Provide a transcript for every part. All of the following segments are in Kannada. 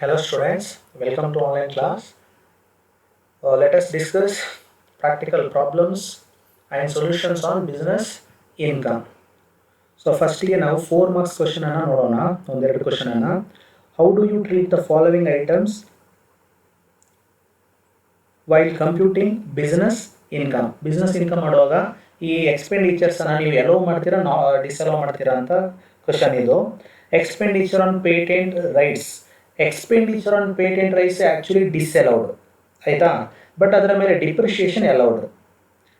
Hello students, welcome to online class. Let us discuss practical problems and solutions on business income. So first now 4 marks question anna nodona onderedu question anna. How do you treat the following items while computing business income? Business income ಮಾಡುವಾಗ ಈ ಎಕ್ಸ್ಪೆಂಡಿಚರ್ಸ್ ಅನ್ನ ನೀವು ಅಲೋ ಮಾಡ್ತೀರಾ ಡಿಸಲೋ ಮಾಡ್ತೀರಾ ಅಂತ ಕ್ವೆಶ್ಚನ್ ಇದು. Expenditure on patent rights, expenditure on patent rights actually ಡಿಸ್ಅಲೌಡ್ ಆಯಿತಾ, ಬಟ್ ಅದರ ಮೇಲೆ depreciation allowed.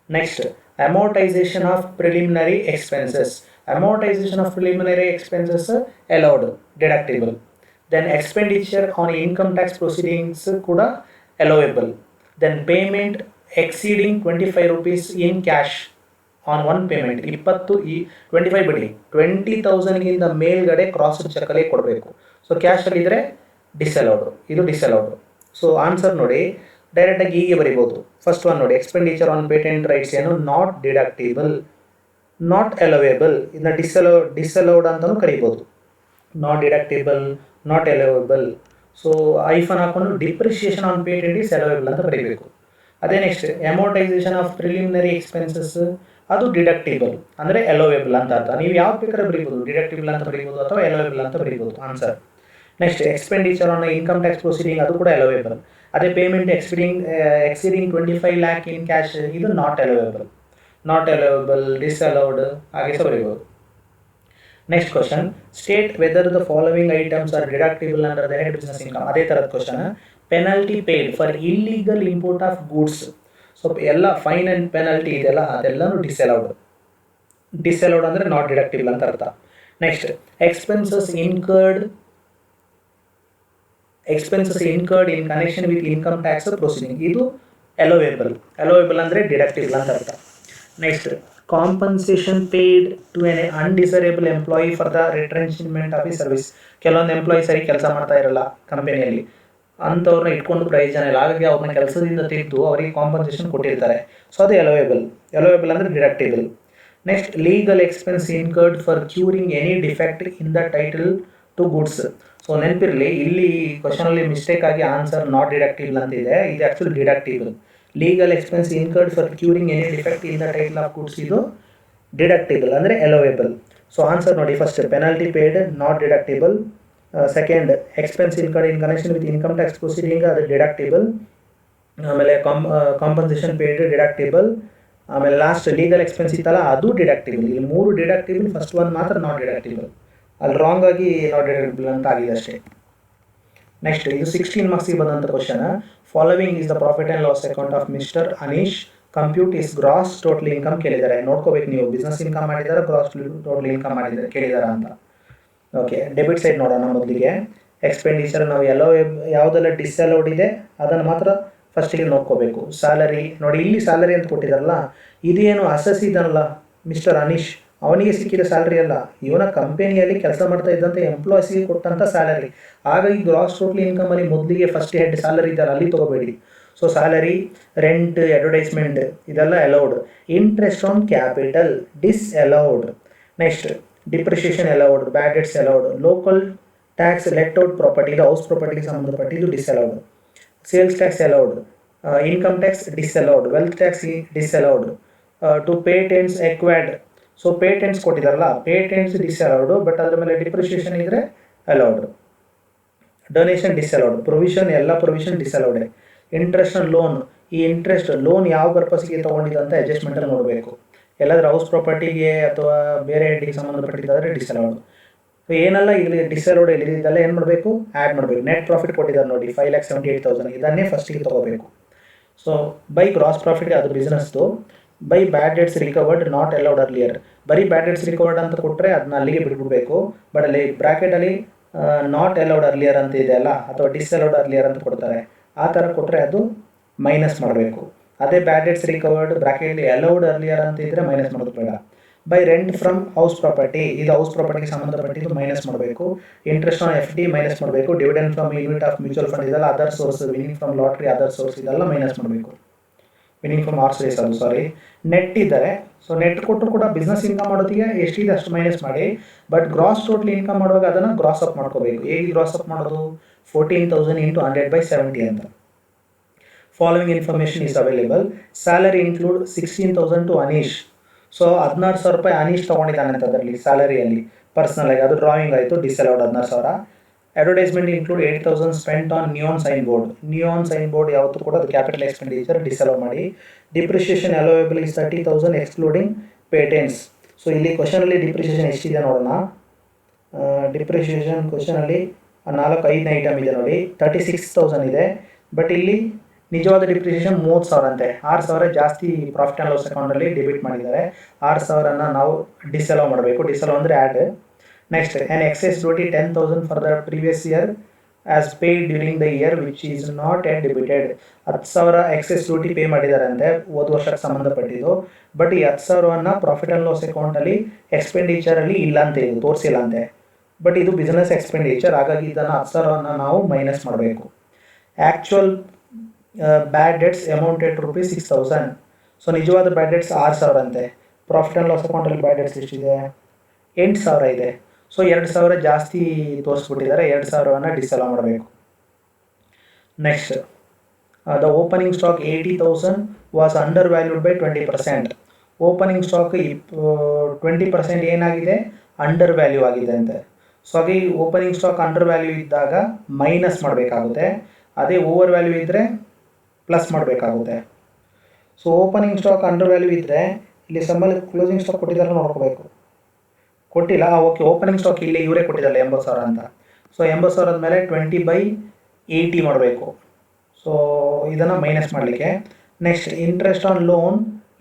Next amortization of preliminary expenses, amortization of preliminary expenses allowed, deductible. Then expenditure on income tax proceedings kuda allowable. Then payment exceeding 25 rupees in cash on one payment, 25 ಬಿಡಿ 20,000 ಗಿಂತ ಮೇಲ್ಗಡೆ ಕ್ರಾಸ್ ಚೆಕ್ ಅಲ್ಲಿ ಕೊಡಬೇಕು. ಸೊ ಕ್ಯಾಶ್ ಅಲ್ಲಿ ಇದ್ರೆ ಡಿಸಲೌಡ್, ಇದು ಡಿಸಲೌಡ್. ಸೊ ಆನ್ಸರ್ ನೋಡಿ ಡೈರೆಕ್ಟ್ ಆಗಿ ಹೀಗೆ ಬರೀಬಹುದು. ಫಸ್ಟ್ ಒನ್ ನೋಡಿ, ಎಕ್ಸ್ಪೆಂಡಿಚರ್ ಆನ್ ಪೇಟೆಂಟ್ ರೈಟ್ಸ್ ಏನು ನಾಟ್ ಡಿಡಕ್ಟಿಬಲ್, ನಾಟ್ ಅಲೋವೇಬಲ್, ಇದನ್ನ ಡಿಸಲೌಡ್ ಅಂತಲೂ ಕರೀಬೋದು. Not deductible, not allowable. So hyphen ಹಾಕೊಂಡು depreciation on patent is allowable ಅಂತ ಬರೀಬೇಕು. ಅದೇ next amortisation of preliminary expenses, ಅದು ಡಿಡಕ್ಟಿಬಲ್ ಅಂದರೆ ಅಲೋವೇಬಲ್ ಅಂತ ಅರ್ಥ. ನೀವು ಯಾವ ಬೇಕಾದ್ರೆ ಬರೀಬೋದು, ಡಿಡಕ್ಟಿಬಲ್ ಅಂತ ಬರೀಬೋದು ಅಥವಾ ಅಲೋವೇಬಲ್ ಅಂತ ಬರೀಬೋದು answer. Next expenditure on income tax proceeding, ಅದು ಕೂಡ ಅಲೋವೇಬಲ್. ಅದೇ payment exceeding 25 lakh in cash, ಇದು not allowable, not allowable, disallowed, ಹಾಗೆ ಸಹ ಬರೀಬೋದು. Next question, state whether the following items are deductible under the head business income. ಅದೇ ಥರದ question. Penalty paid for illegal import of goods, so ಎಲ್ಲ ಫೈನ್ ಆ್ಯಂಡ್ ಪೆನಲ್ಟಿ ಇದೆಲ್ಲ ಅದೆಲ್ಲನೂ ಡಿಸ್ಅಲೌಡ್. ಡಿಸ್ಅಲೌಡ್ ಅಂದರೆ ನಾಟ್ ಡಿಡಕ್ಟಿಬಲ್ ಅಂತ ಅರ್ಥ. Next expenses incurred in connection with income tax proceeding, ಇದು ಅಲೋವೇಬಲ್. ಅಲೋವೇಬಲ್ ಅಂದರೆ ಡಿಡಕ್ಟಿಬಲ್ ಅಂತ ಅರ್ಥ. Next compensation paid to an undesirable employee for the retrenchment of ಈ ಸರ್ವಿಸ್. ಕೆಲವೊಂದು ಎಂಪ್ಲಾಯಿ ಸರಿ ಕೆಲಸ ಮಾಡ್ತಾ ಇರಲ್ಲ ಕಂಪನಿಯಲ್ಲಿ, ಅಂಥವ್ರನ್ನ ಇಟ್ಕೊಂಡು ಪ್ರಯೋಜನ ಇಲ್ಲ, ಹಾಗಾಗಿ ಅವ್ರನ್ನ ಕೆಲಸದಿಂದ ತೆಗೆದು ಅವರಿಗೆ ಕಾಂಪನ್ಸೇಷನ್ ಕೊಟ್ಟಿರ್ತಾರೆ. ಸೊ ಅದು ಅಲೋವೇಬಲ್. ಅಲೋವೇಬಲ್ ಅಂದರೆ deductible. Next legal expense incurred for curing any defect in the title to goods. So ನೆನಪಿರಲಿ, ಇಲ್ಲಿ ಕ್ವಶನಲ್ಲಿ ಮಿಸ್ಟೇಕ್ ಆಗಿ ಆನ್ಸರ್ ನಾಟ್ ಡಿಡಕ್ಟಿಬಲ್ ಅಂತಿದೆ, ಇದು actually deductible. Legal expense incurred for curing any defect in the title of goods, ಇದು ಡಿಡಕ್ಟಿಬಲ್ ಅಂದರೆ ಅಲೋವೇಬಲ್. ಸೊ ಆನ್ಸರ್ ನೋಡಿ, first penalty paid not deductible, second expense incurred in connection with income tax proceeding ಅದು ಡಿಡಕ್ಟಿಬಲ್, ಆಮೇಲೆ ಕಾಂಪನ್ಸೇಷನ್ ಪೇಡ್ ಡಿಡಕ್ಟಿಬಲ್, ಆಮೇಲೆ ಲಾಸ್ಟ್ ಲೀಗಲ್ ಎಕ್ಸ್ಪೆನ್ಸ್ ಇತ್ತಲ್ಲ ಅದು ಡಿಡಕ್ಟಿಬಲ್. ಇಲ್ಲಿ 3 ಡಿಡಕ್ಟಿಬಲ್, ಫಸ್ಟ್ ಒನ್ ಮಾತ್ರ ನಾಟ್ ಡಿಡಕ್ಟಿಬಲ್. ಅಲ್ಲಿ ರಾಂಗ್ ಆಗಿ ನಾಟ್ ಡಿಡಕ್ಟಿಬಲ್ ಅಂತ ಆಗಿದೆ ಅಷ್ಟೇ. ನೆಕ್ಸ್ಟ್ ಇದು 16 ಮಾರ್ಕ್ಸಿಗೆ ಬಂದಂಥ question. Following is the profit and loss account of mister Anish, compute is gross total income ಕೇಳಿದ್ದಾರೆ. ನೋಡ್ಕೋಬೇಕು ನೀವು, ಬಿಸ್ನೆಸ್ ಇನ್ಕಮ್ ಮಾಡಿದ್ದಾರೆ, ಗ್ರಾಸ್ ಟೋಟಲ್ ಇನ್ಕಮ್ ಮಾಡಿದ್ದಾರೆ ಕೇಳಿದಾರ ಅಂತ. ಓಕೆ, ಡೆಬಿಟ್ ಸೈಡ್ ನೋಡೋಣ ಮೊದಲಿಗೆ. ಎಕ್ಸ್ಪೆಂಡಿಚರ್ ನಾವು ಯಾವುದೆಲ್ಲ ಡಿಸ್ಅಲೌಡ್ ಇದೆ ಅದನ್ನು ಮಾತ್ರ ಫಸ್ಟಿಗೆ ನೋಡ್ಕೋಬೇಕು. ಸ್ಯಾಲರಿ ನೋಡಿ, ಇಲ್ಲಿ ಸ್ಯಾಲರಿ ಅಂತ ಕೊಟ್ಟಿದ್ದಾರಲ್ಲ, ಇದೇನು ಅಸಸ್ ಇದನ್ನಲ್ಲ ಮಿಸ್ಟರ್ ಅನೀಶ್, ಅವನಿಗೆ ಸಿಕ್ಕಿದ ಸ್ಯಾಲರಿ ಅಲ್ಲ, ಇವನ ಕಂಪನಿಯಲ್ಲಿ ಕೆಲಸ ಮಾಡ್ತಾ ಇದ್ದಂಥ ಎಂಪ್ಲಾಯ್ಸಿಗೆ ಕೊಟ್ಟಂಥ ಸ್ಯಾಲರಿ. ಹಾಗಾಗಿ ಗ್ರಾಸ್ ಟೋಟಲ್ ಇನ್ಕಮಲ್ಲಿ ಮೊದಲಿಗೆ ಫಸ್ಟ್ ಹೆಡ್ ಸ್ಯಾಲರಿ ಇದೆಯಲ್ಲ ಅಲ್ಲಿ ತೊಗೋಬೇಡಿ. ಸೊ ಸ್ಯಾಲರಿ, ರೆಂಟ್, ಅಡ್ವರ್ಟೈಸ್ಮೆಂಟ್ ಇದೆಲ್ಲ allowed. Interest on capital disallowed. Next depreciation allowed, bad debts allowed. Local tax let out property, ಇದು ಹೌಸ್ ಪ್ರಾಪರ್ಟಿಗೆ ಸಂಬಂಧಪಟ್ಟ, ಇದು disallowed. Sales tax allowed, income tax disallowed, wealth tax disallowed. Two patents acquired, so patents ಕೊಟ್ಟಿದ್ದಾರಲ್ಲ, ಪೇಟೆಂಟ್ಸ್ ಡಿಸ್ಅಲೌಡ್, ಬಟ್ ಅದ್ರ ಮೇಲೆ ಡಿಪ್ರಿಷಿಯೇಷನ್ ಇದ್ರೆ ಅಲೌಡ್. ಡೊನೇಷನ್ ಡಿಸ್ಅಲೌಡ್, ಪ್ರೊವಿಷನ್ ಎಲ್ಲ provision disallowed. Interest on loan, ಈ ಇಂಟ್ರೆಸ್ಟ್ ಲೋನ್ ಯಾವ ಪರ್ಪಸ್ಗೆ ತೊಗೊಂಡಿದ್ದಂತ ಅಡ್ಜಸ್ಟ್ಮೆಂಟಲ್ಲಿ ನೋಡಬೇಕು. ಎಲ್ಲಾದರೂ ಹೌಸ್ ಪ್ರಾಪರ್ಟಿಗೆ ಅಥವಾ ಬೇರೆ ಹೆಡ್ಡಿಗೆ ಸಂಬಂಧಪಟ್ಟಿದ್ದಾದರೆ ಡಿಸ್ಅಲೌಡ್. ಸೊ ಏನೆಲ್ಲ ಇಲ್ಲಿ ಡಿಸ್ಅಲೌಡ್ ಇದೆಲ್ಲ ಏನು ಮಾಡಬೇಕು, ಆ್ಯಡ್ ಮಾಡಬೇಕು. ನೆಟ್ ಪ್ರಾಫಿಟ್ ಕೊಟ್ಟಿದ್ದಾರೆ ನೋಡಿ 5,78,000, ಇದನ್ನೇ ಫಸ್ಟಿಗೆ ತೊಗೋಬೇಕು. ಸೊ ಬೈ ಗ್ರಾಸ್ ಪ್ರಾಫಿಟ್ ಅದು ಬಿಸ್ನೆಸ್ದು. By bad debts recovered not allowed earlier, ಬರೀ ಬ್ಯಾಡ್ ಡೆಟ್ಸ್ ರಿಕವರ್ಡ್ ಅಂತ ಕೊಟ್ಟರೆ ಅದನ್ನ ಅಲ್ಲಿಗೆ ಬಿಟ್ಬಿಡ್ಬೇಕು. ಬಟ್ ಅಲ್ಲಿ ಬ್ರ್ಯಾಕೆಟಲ್ಲಿ ನಾಟ್ ಅಲೌಡ್ ಅರ್ಲಿಯರ್ ಅಂತ ಇದೆ ಅಲ್ಲ, ಅಥವಾ ಡಿಸ್ಅಲೌಡ್ ಅರ್ಲಿಯರ್ ಅಂತ ಕೊಡ್ತಾರೆ, ಆ ಥರ ಕೊಟ್ಟರೆ ಅದು ಮೈನಸ್ ಮಾಡಬೇಕು. ಅದೇ ಬ್ಯಾಡ್ ಡೆಟ್ಸ್ ರಿಕವರ್ಡ್ ಬ್ರ್ಯಾಕೆಟಲ್ಲಿ ಅಲೌಡ್ ಅರ್ಲಿಯರ್ ಅಂತ ಇದ್ದರೆ ಮೈನಸ್ ಮಾಡೋದು ಬೇಡ. By rent from house property, ಇದು ಹೌಸ್ ಪ್ರಾಪರ್ಟಿಗೆ ಸಂಬಂಧಪಟ್ಟಿದ್ದು ಮೈನಸ್ ಮಾಡಬೇಕು. ಇಂಟ್ರೆಸ್ಟ್ ಆನ್ FD ಮೈನಸ್ ಮಾಡಬೇಕು. Dividend from unit of mutual fund ಇದೆಲ್ಲ other source, winning from lottery other source ಇದೆಲ್ಲ ಮೈನಸ್ ಮಾಡಬೇಕು. ವಿನ್ನಿಂಗ್ ಫ್ರಮ್ ಆರ್ ಸೇಲ್ಸ್ ಅದು ಸಾರಿ. ನೆಟ್ ಇದ್ದಾರೆ, ಸೊ ನೆಟ್ ಕೊಟ್ಟರು ಕೂಡ ಬಿಸ್ನೆಸ್ ಇನ್ಕಮ್ ಮಾಡೋದಕ್ಕೆ ಎಷ್ಟಿದೆ ಅಷ್ಟು ಮೈನಸ್ ಮಾಡಿ, ಬಟ್ ಗ್ರಾಸ್ ಟೋಟಲ್ ಇನ್ಕಮ್ ಮಾಡುವಾಗ ಅದನ್ನು ಗ್ರಾಸ್ ಅಪ್ ಮಾಡ್ಕೋಬೇಕು. ಹೇಗೆ ಗ್ರಾಸ್ ಅಪ್ ಮಾಡೋದು? 14,000 ಇಂಟು 100/70 ಅಂತ. Following information is available. Salary include 16,000 to Anish. So 16,000 ರೂಪಾಯಿ ಅನೀಶ್ ತೊಗೊಂಡಿದ್ದಾನೆ ಅಂತ ಅದರಲ್ಲಿ ಸ್ಯಾಲರಿಯಲ್ಲಿ ಪರ್ಸ್ನಲ್ ಆಗಿ, ಅದು ಡ್ರಾಯಿಂಗ್ ಆಯಿತು, disallowed 16,000. Advertisement include 8,000 spent on neon sign board. Neon sign board ಯಾವತ್ತೂ ಕೂಡ ಅದು ಕ್ಯಾಪಿಟಲ್ ಎಕ್ಸ್ಪೆಂಡಿಚರ್, ಡಿಸಲೌಡ್ ಮಾಡಿ. Depreciation allowable is 30,000 excluding patents. So ಇಲ್ಲಿ ಕ್ವಶನಲ್ಲಿ ಡಿಪ್ರಿಷಿಯೇಷನ್ ಎಷ್ಟಿದೆ ನೋಡೋಣ. ಡಿಪ್ರಿಷಿಯೇಷನ್ ಕ್ವಶನಲ್ಲಿ 4-5 ಐಟಮ್ ಇದೆ ನೋಡಿ, 36,000 ಇದೆ. ಬಟ್ ಇಲ್ಲಿ ನಿಜವಾದ ಡಿಪ್ರಿಷಿಯೇಷನ್ 30,000 ಅಂತೆ. 6,000 ಜಾಸ್ತಿ ಪ್ರಾಫಿಟ್ ಆ್ಯಂಡ್ ಲಾಸ್ ಅಕೌಂಟಲ್ಲಿ ಡೆಬಿಟ್ ಮಾಡಿದ್ದಾರೆ. 6,000ನ ನಾವು ಡಿಸಲೋ ಮಾಡಬೇಕು. ಡಿಸಲೋ ಅಂದರೆ add. Next, an excise duty 10,000 for the previous year as paid during the year which is not at debited. 10,000 excise duty pay ಮಾಡಿದ್ದಾರೆ ಅಂತೆ ಹೋದ ವರ್ಷಕ್ಕೆ ಸಂಬಂಧಪಟ್ಟಿದ್ದು. ಬಟ್ ಈ 10,000ನ ಪ್ರಾಫಿಟ್ ಆ್ಯಂಡ್ ಲಾಸ್ ಅಕೌಂಟಲ್ಲಿ ಎಕ್ಸ್ಪೆಂಡಿಚರಲ್ಲಿ ಇಲ್ಲ ಅಂತೆ, ಇದು ತೋರಿಸಿಲ್ಲ ಅಂತೆ. ಬಟ್ ಇದು ಬಿಸ್ನೆಸ್ ಎಕ್ಸ್ಪೆಂಡಿಚರ್, ಹಾಗಾಗಿ ಇದನ್ನು 10,000ನ ನಾವು ಮೈನಸ್ ಮಾಡಬೇಕು. ಆ್ಯಕ್ಚುಯಲ್ ಬ್ಯಾಡ್ ಡೆಟ್ಸ್ ಅಮೌಂಟೆಡ್ ₹6,000. ಸೊ ನಿಜವಾದ ಬ್ಯಾಡ್ ಡೆಟ್ಸ್ 6,000 ಅಂತೆ. ಪ್ರಾಫಿಟ್ ಆ್ಯಂಡ್ ಲಾಸ್ ಅಕೌಂಟಲ್ಲಿ ಬ್ಯಾಡ್ ಡೆಟ್ಸ್ ಎಷ್ಟಿದೆ? 8,000 ಇದೆ. ಸೊ 2,000 ಜಾಸ್ತಿ ತೋರಿಸ್ಬಿಟ್ಟಿದ್ದಾರೆ, 2,000ನ ಡಿಸಲೋ ಮಾಡಬೇಕು. Next, the opening stock 80,000 was under valued by 20%. Opening stock 20% ಏನಾಗಿದೆ? ಅಂಡರ್ ವ್ಯಾಲ್ಯೂ ಆಗಿದೆ ಅಂತೆ. ಸೊ ಹಾಗೆ ಓಪನಿಂಗ್ ಸ್ಟಾಕ್ ಅಂಡರ್ ವ್ಯಾಲ್ಯೂ ಇದ್ದಾಗ ಮೈನಸ್ ಮಾಡಬೇಕಾಗುತ್ತೆ, ಅದೇ ಓವರ್ ವ್ಯಾಲ್ಯೂ ಇದ್ದರೆ ಪ್ಲಸ್ ಮಾಡಬೇಕಾಗುತ್ತೆ. So opening stock under value ಇದ್ದರೆ ಇಲ್ಲಿ ಸಮ್ಮಲ್ಲಿ ಕ್ಲೋಸಿಂಗ್ ಸ್ಟಾಕ್ ಕೊಟ್ಟಿದ್ದಾರೆ ನೋಡ್ಕೋಬೇಕು. ಕೊಟ್ಟಿಲ್ಲ, ಓಕೆ. ಓಪನಿಂಗ್ ಸ್ಟಾಕ್ ಇಲ್ಲಿ ಇವರೇ ಕೊಟ್ಟಿದ್ದಾರೆ 80,000 ಅಂತ. ಸೊ 80,000 ಮೇಲೆ 20/80 ಮಾಡಬೇಕು. ಸೊ ಇದನ್ನು ಮೈನಸ್ ಮಾಡಲಿಕ್ಕೆ. Next, interest on loan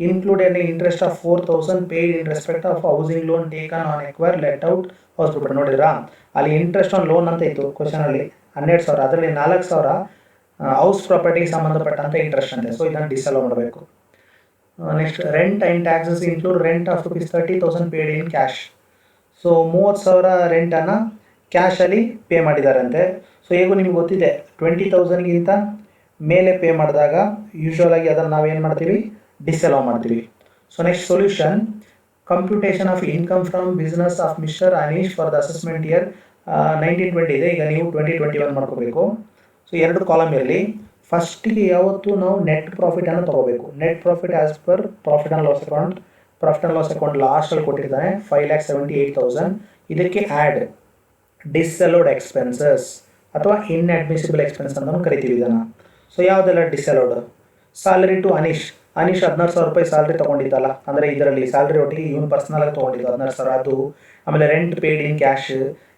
included interest of 4,000 paid in respect of housing loan taken on acquire let out house ಬಿಟ್ಟು ನೋಡಿದ್ರಾ? ಅಲ್ಲಿ ಇಂಟ್ರೆಸ್ಟ್ ಆನ್ ಲೋನ್ ಅಂತ ಇತ್ತು ಕ್ವಶನಲ್ಲಿ 12,000, ಅದರಲ್ಲಿ 4,000 ಹೌಸ್ ಪ್ರಾಪರ್ಟಿಗೆ ಸಂಬಂಧಪಟ್ಟಂಥ ಇಂಟ್ರೆಸ್ಟ್ ಅಂತೆ. ಸೊ ಇದನ್ನು ಡಿಸಲೋ ಮಾಡಬೇಕು. Next, rent and taxes include rent of ₹30,000 paid in cash. So 30,000 ರೆಂಟನ್ನು ಕ್ಯಾಶಲ್ಲಿ ಪೇ ಮಾಡಿದಾರಂತೆ. ಸೊ ಹೇಗೂ ನಿಮ್ಗೆ ಗೊತ್ತಿದೆ, 20,000ಗಿಂತ ಮೇಲೆ ಪೇ ಮಾಡಿದಾಗ ಯೂಶ್ವಲಾಗಿ ಅದನ್ನು ನಾವೇನು ಮಾಡ್ತೀವಿ? ಡಿಸಲೋ ಮಾಡ್ತೀವಿ. So next solution, computation of income from business of mister Anish for the assessment year 1920 ಇದೆ, ಈಗ ನೀವು 2021 ಮಾಡ್ಕೋಬೇಕು. ಸೊ 2 ಕಾಲಮ್ ಇರಲಿ. ಫಸ್ಟಿಗೆ ಯಾವತ್ತೂ ನಾವು ನೆಟ್ ಪ್ರಾಫಿಟನ್ನು ತೊಗೋಬೇಕು. Net profit as per profit and loss account. Profit and loss account ಲಾಸ್ಟಲ್ಲಿ ಕೊಟ್ಟಿದ್ದಾನೆ 5,78,000. ಇದಕ್ಕೆ ಆ್ಯಡ್ ಡಿಸಲೋಡ್ ಎಕ್ಸ್ಪೆನ್ಸಸ್ ಅಥವಾ ಇನ್ಅಡ್ಮಿಸಿಬಲ್ ಎಕ್ಸ್ಪೆನ್ಸ್ ಅಂತ ಕರಿತೀವಿ ಇದನ್ನು. ಸೊ ಯಾವುದೆಲ್ಲ ಡಿಸಲೋಡ್? ಸ್ಯಾಲರಿ ಟು ಅನೀಶ್ 16,000 ರೂಪಾಯಿ ಸ್ಯಾಲ್ರಿ ತೊಗೊಂಡಿದ್ದಲ್ಲ, ಅಂದರೆ ಇದರಲ್ಲಿ ಸ್ಯಾಲ್ರಿ ಒಟ್ಟಿಗೆ ಇವನು ಪರ್ಸ್ನಲಾಗಿ ತೊಗೊಂಡಿದ್ದು 16,000 ಅದು. ಆಮೇಲೆ rent paid in cash,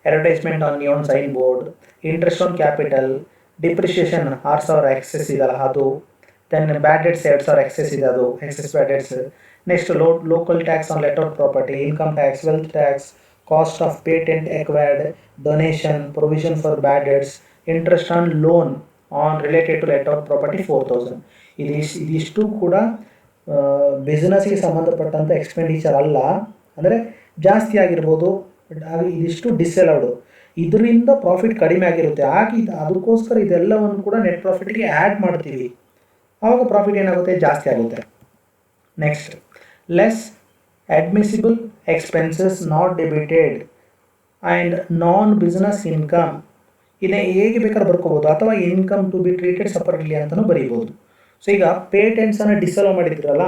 advertisement on neon sign board, interest on capital, depreciation 6,000 excess ಇದಲ್ಲ ಅದು, ದೆನ್ ಬ್ಯಾಡ್ ಡೆಟ್ಸ್ 2,000 ಎಕ್ಸೆಸ್ ಇದೆ ಅದು, excess bad debts. Next, local tax on let out property, income tax, wealth tax, cost of patent acquired, donation, provision for bad debts, interest on loan on related to let out property 4,000. ಇದಿಷ್ಟು ಕೂಡ ಬಿಸ್ನೆಸ್ಗೆ ಸಂಬಂಧಪಟ್ಟಂಥ ಎಕ್ಸ್ಪೆಂಡಿಚರ್ ಅಲ್ಲ, ಅಂದರೆ ಜಾಸ್ತಿ ಆಗಿರ್ಬೋದು. ಇದಿಷ್ಟು ಡಿಸಲೌಡು, ಇದರಿಂದ ಪ್ರಾಫಿಟ್ ಕಡಿಮೆ ಆಗಿರುತ್ತೆ. ಅದಕ್ಕೋಸ್ಕರ ಇದೆಲ್ಲವನ್ನು ಕೂಡ ನೆಟ್ ಪ್ರಾಫಿಟ್ಗೆ ಆ್ಯಡ್ ಮಾಡ್ತೀವಿ, ಆವಾಗ ಪ್ರಾಫಿಟ್ ಏನಾಗುತ್ತೆ? ಜಾಸ್ತಿ ಆಗುತ್ತೆ. Next, less admissible expenses not debited and non business income. ಇದನ್ನು ಹೇಗೆ ಬೇಕಾದ್ರೆ ಬರ್ಕೋಬೋದು, ಅಥವಾ income to be treated separately ಅಂತಲೂ ಬರೀಬೋದು. ಸೊ ಈಗ ಪೇಟೆಂಟ್ಸನ್ನು ಡಿಸಲೋ ಮಾಡಿದ್ರಲ್ಲ,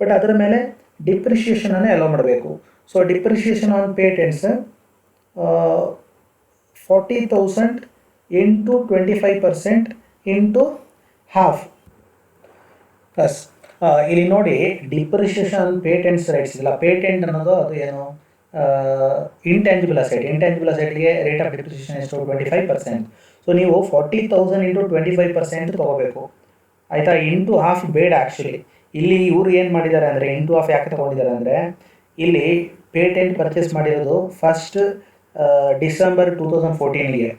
ಬಟ್ ಅದರ ಮೇಲೆ ಡಿಪ್ರಿಷಿಯೇಷನನ್ನು ಅಲೋ ಮಾಡಬೇಕು. So depreciation on patents 40,000 into 25% into half plus. ಇಲ್ಲಿ ನೋಡಿ, ಡಿಪ್ರಿಷಿಯೇಷನ್ ಪೇಟೆಂಟ್ಸ್ ರೇಟ್ಸ್ ಇಲ್ಲ. ಪೇಟೆಂಟ್ ಅನ್ನೋದು ಅದು ಏನು ಇಂಟ್ಯಾಂಜಿಬಲ್ ಅಸೆಟ್. ಇಂಟ್ಯಾಂಜಿಬಲ್ ಅಸೆಟ್ಗೆ ರೇಟ್ ಆಫ್ ಡಿಪ್ರಿಷಿಯೇಷನ್ ಎಷ್ಟು? 25%. ಸೊ ನೀವು 40,000 ಇಂಟು 25% ತೊಗೋಬೇಕು, ಆಯಿತಾ? ಇಂಟು ಹಾಫ್ ಬೇಡ. ಆ್ಯಕ್ಚುಲಿ ಇಲ್ಲಿ ಇವರು ಏನು ಮಾಡಿದ್ದಾರೆ ಅಂದರೆ, ಇಂಟು ಹಾಫ್ ಯಾಕೆ ತೊಗೊಂಡಿದ್ದಾರೆ ಅಂದರೆ, ಇಲ್ಲಿ ಪೇಟೆಂಟ್ ಪರ್ಚೇಸ್ ಮಾಡಿರೋದು ಫಸ್ಟ್ ಡಿಸೆಂಬರ್ 2014ಗೆ,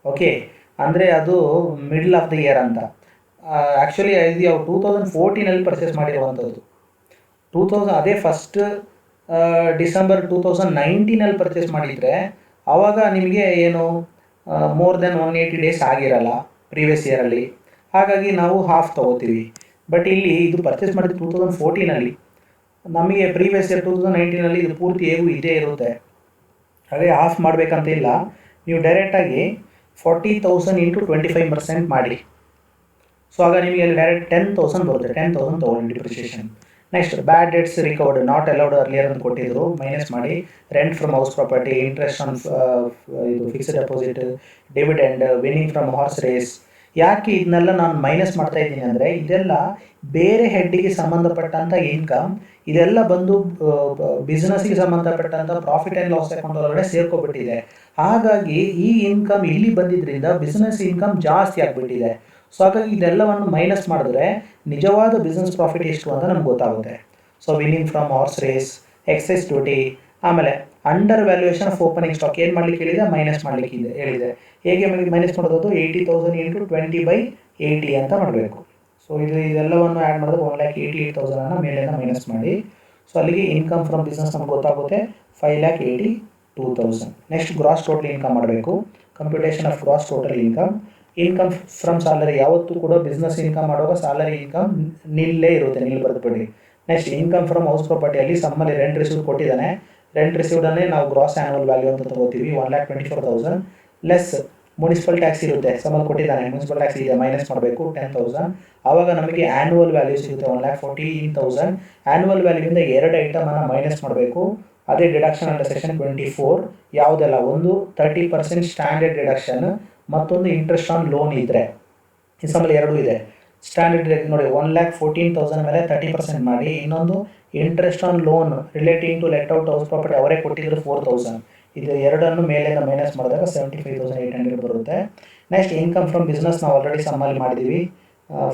ಓಕೆ, ಅಂದರೆ ಅದು ಮಿಡ್ಲ್ ಆಫ್ ದ ಇಯರ್ ಅಂತ. ಆ್ಯಕ್ಚುಲಿ ಇದು ಯಾವ 2014 ಪರ್ಚೇಸ್ ಮಾಡಿರುವಂಥದ್ದು. ಅದೇ ಫಸ್ಟ್ ಡಿಸೆಂಬರ್ 2019 ಪರ್ಚೇಸ್ ಮಾಡಿದರೆ ಆವಾಗ ನಿಮಗೆ ಏನು ಮೋರ್ ದೆನ್ 180 ಡೇಸ್ ಆಗಿರಲ್ಲ ಪ್ರೀವಿಯಸ್ ಇಯರಲ್ಲಿ. ಹಾಗಾಗಿ ನಾವು ಹಾಫ್ ತೊಗೋತೀವಿ. ಬಟ್ ಇಲ್ಲಿ ಇದು ಪರ್ಚೇಸ್ ಮಾಡಿದ್ದು 2014 ನಮಗೆ ಪ್ರೀವಿಯಸ್ ಇಯರ್ 2019 ಇದು ಪೂರ್ತಿ ಹೇಗೂ ಇದೇ ಇರುತ್ತೆ. ಹಾಗೆ ಆಫ್ ಮಾಡಬೇಕಂತ ಇಲ್ಲ, ನೀವು ಡೈರೆಕ್ಟಾಗಿ 40,000 ಇಂಟು 25% ಮಾಡಿ. ಸೊ ಆಗ ನಿಮಗೆ ಅಲ್ಲಿ ಡೈರೆಕ್ಟ್ 10,000 ಬರುತ್ತೆ. 10,000 ತೊಗೊಳ್ಳಿ depreciation. Next bad debts recovered not allowed earlier ಅಂತ ಕೊಟ್ಟಿದ್ರು, ಮೈನಸ್ ಮಾಡಿ. Rent from house property, interest on ಇದು fixed deposit, dividend, winning from horse race. ಯಾಕೆ ಇದನ್ನೆಲ್ಲ ನಾನು ಮೈನಸ್ ಮಾಡ್ತಾ ಇದ್ದೀನಿ ಅಂದರೆ ಇದೆಲ್ಲ ಬೇರೆ ಹೆಡ್ಡಿಗೆ ಸಂಬಂಧಪಟ್ಟಂಥ ಇನ್ಕಮ್, ಇದೆಲ್ಲ ಬಂದು ಬಿಸ್ನೆಸ್ಗೆ ಸಂಬಂಧಪಟ್ಟಂಥ ಪ್ರಾಫಿಟ್ ಆ್ಯಂಡ್ ಲಾಸ್ ಅಕೌಂಟ್ ಒಳಗಡೆ ಸೇರ್ಕೊಬಿಟ್ಟಿದೆ. ಹಾಗಾಗಿ ಈ ಇನ್ಕಮ್ ಇಲ್ಲಿ ಬಂದಿದ್ದರಿಂದ ಬಿಸ್ನೆಸ್ ಇನ್ಕಮ್ ಜಾಸ್ತಿ ಆಗಿಬಿಟ್ಟಿದೆ. ಸೊ ಹಾಗಾಗಿ ಇದೆಲ್ಲವನ್ನು ಮೈನಸ್ ಮಾಡಿದ್ರೆ ನಿಜವಾದ ಬಿಸ್ನೆಸ್ ಪ್ರಾಫಿಟ್ ಎಷ್ಟು ಅಂತ ನಮ್ಗೆ ಗೊತ್ತಾಗುತ್ತೆ. So winning from horse race, excise duty, ಆಮೇಲೆ under valuation of opening stock ಏನು ಮಾಡಲಿಕ್ಕೆ ಹೇಳಿದೆ, ಮೈನಸ್ ಮಾಡಲಿಕ್ಕೆ ಹೇಳಿದೆ. ಹೇಗೆ ಮೈನಸ್ ಮಾಡೋದು, 80,000 ಇಂಟು 20/80 ಅಂತ ಮಾಡಬೇಕು. ಸೊ ಇದೆಲ್ಲವನ್ನು ಆ್ಯಡ್ ಮಾಡಿದ್ರೆ 1,88,000 ಮೇಲಿಂದ ಮೈನಸ್ ಮಾಡಿ. ಸೊ ಅಲ್ಲಿಗೆ ಇನ್ಕಮ್ ಫ್ರಮ್ ಬಿಸ್ನೆಸ್ ನಮ್ಗೆ ಗೊತ್ತಾಗುತ್ತೆ 5,82,000. ನೆಕ್ಸ್ಟ್ ಗ್ರಾಸ್ ಟೋಟಲ್ ಇನ್ಕಮ್ ಮಾಡಬೇಕು. Computation of gross total income. Income from salary, ಯಾವತ್ತೂ ಕೂಡ ಬಿಸ್ನೆಸ್ ಇನ್ಕಮ್ ಮಾಡುವಾಗ ಸ್ಯಾಲರಿ ಇನ್ಕಮ್ ನಿಲ್ಲೇ ಇರುತ್ತೆ, ನಿಲ್ ಬರೆದುಬಿಡಿ. ನೆಕ್ಸ್ಟ್ ಇನ್ಕಮ್ ಫ್ರಮ್ ಹೌಸ್ ಪ್ರಾಪರ್ಟಿಯಲ್ಲಿ ಸಮ್ಮಲ್ಲಿ ರೆಂಟ್ ರಿಸೀವ್ ಕೊಟ್ಟಿದ್ದಾನೆ, ರೆಂಟ್ ರಿಸೀವ್ಡನ್ನೇ ನಾವು ಗ್ರಾಸ್ ಆ್ಯನ್ಯುವಲ್ ವ್ಯಾಲ್ಯೂ ಅಂತ ತಗೋತೀವಿ. 1,24,000 ಲೆಸ್ ಮುನ್ಸಿಪಲ್ ಟ್ಯಾಕ್ಸ್ ಇರುತ್ತೆ, ಸಮ್ಮಲ್ಲಿ ಕೊಟ್ಟಿದ್ದಾನೆ, ಮುನ್ಸಿಪಲ್ ಟ್ಯಾಕ್ಸ್ ಇದೆ, ಮೈನಸ್ ಮಾಡಬೇಕು 10,000. ಆವಾಗ ನಮಗೆ ಆ್ಯನ್ಯುವಲ್ ವ್ಯಾಲ್ಯೂ ಸಿಗುತ್ತೆ 1,14,000. ಆ್ಯನ್ಯುವಲ್ ವ್ಯಾಲ್ಯೂವಿಂದ 2 ಐಟಮನ್ನು ಮೈನಸ್ ಮಾಡಬೇಕು. ಅದೇ ಡಿಡಕ್ಷನ್ ಅಂಡರ್ ಸೆಕ್ಷನ್ 24 ಯಾವುದೆಲ್ಲ, ಒಂದು 30% ಸ್ಟ್ಯಾಂಡರ್ಡ್ ಡಿಡಕ್ಷನ್, ಮತ್ತೊಂದು ಇಂಟ್ರೆಸ್ಟ್ ಆನ್ ಲೋನ್ ಇದ್ದರೆ. ಈ ಸಮ್ಮಲ್ಲಿ 2 ಇದೆ. ಸ್ಟ್ಯಾಂಡರ್ಡ್ ನೋಡಿ 1,14,000 ಮೇಲೆ 30% ಮಾಡಿ, ಇನ್ನೊಂದು interest on loan relating to let out house property ಅವರೇ ಕೊಟ್ಟಿದ್ರು 4,000. ಇದು ಎರಡನ್ನು ಮೇಲಿಂದ ಮೈನಸ್ ಮಾಡಿದಾಗ 75,800 ಬರುತ್ತೆ. ನೆಕ್ಸ್ಟ್ ಇನ್ಕಮ್ ಫ್ರಮ್ ಬಿಸ್ನೆಸ್ ನಾವು ಆಲ್ರೆಡಿ ಸಮ್ಮಲ್ಲಿ ಮಾಡಿದ್ದೀವಿ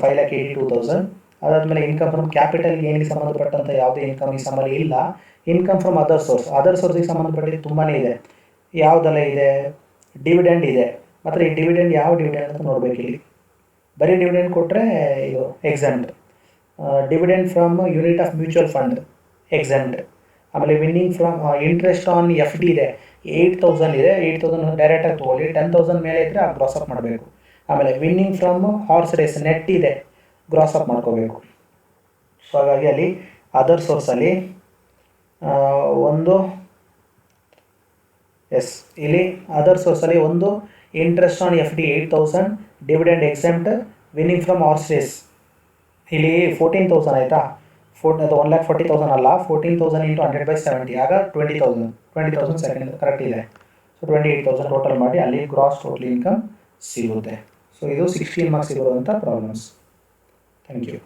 5,82,000. ಅದಾದಮೇಲೆ ಇನ್ಕಮ್ ಫ್ರಮ್ ಕ್ಯಾಪಿಟಲ್ ಗೇನ್ಗೆ ಸಂಬಂಧಪಟ್ಟಂಥ ಯಾವುದೇ ಇನ್ಕಮ್ ಈ ಸಮ್ಮಲ್ಲಿ ಇಲ್ಲ. ಇನ್ಕಮ್ ಫ್ರಮ್ ಅದರ್ ಸೋರ್ಸಿಗೆ ಸಂಬಂಧಪಟ್ಟಿದ್ದು ತುಂಬಾ ಇದೆ. ಯಾವುದೆಲ್ಲ ಇದೆ, ಡಿವಿಡೆಂಡ್ ಇದೆ. ಮಾತ್ರ ಈ ಡಿವಿಡೆಂಡ್ ಯಾವ ಡಿವಿಡೆಂಡ್ ಅಂತ ನೋಡಬೇಕು. ಇಲ್ಲಿ ಬರೀ ಡಿವಿಡೆಂಡ್ ಕೊಟ್ಟರೆ ಇದು exempt. Dividend from unit of mutual fund exempt. ಆಮೇಲೆ winning from interest on FD ಇದೆ, 8,000 ಇದೆ, 8,000 ಡೈರೆಕ್ಟಾಗಿ ತೊಗೊಳ್ಳಿ. 10,000 ಮೇಲೆ ಇದ್ದರೆ ಆ ಗ್ರಾಸ್ ಅಪ್ ಮಾಡಬೇಕು. ಆಮೇಲೆ winning from horse race net ಇದೆ, ಗ್ರಾಸ್ ಅಪ್ ಮಾಡ್ಕೋಬೇಕು. ಸೊ ಹಾಗಾಗಿ ಅಲ್ಲಿ ಅದರ್ ಸೋರ್ಸಲ್ಲಿ ಇಲ್ಲಿ ಅದರ್ ಸೋರ್ಸಲ್ಲಿ ಒಂದು interest on FD 8,000, dividend exempt, winning from horse race ಇಲ್ಲಿ 14,000 ಆಯಿತಾ. 1,40,000 ಅಲ್ಲ, 14,000 ಇಂಟು 100/70 ಆಗ 20,000 ಸೆಕೆಂಡ್ ಕರೆಕ್ಟ್ ಇದೆ. ಸೊ 28,000 ಟೋಟಲ್ ಮಾಡಿ ಅಲ್ಲಿ ಗ್ರಾಸ್ ಟೋಟಲ್ ಇನ್ಕಮ್ ಸಿಗುತ್ತೆ. ಸೊ ಇದು 16 ಮಾರ್ಕ್ಸ್ ಬರುವಂಥ ಪ್ರಾಬ್ಲಮ್ಸ್. Thank you.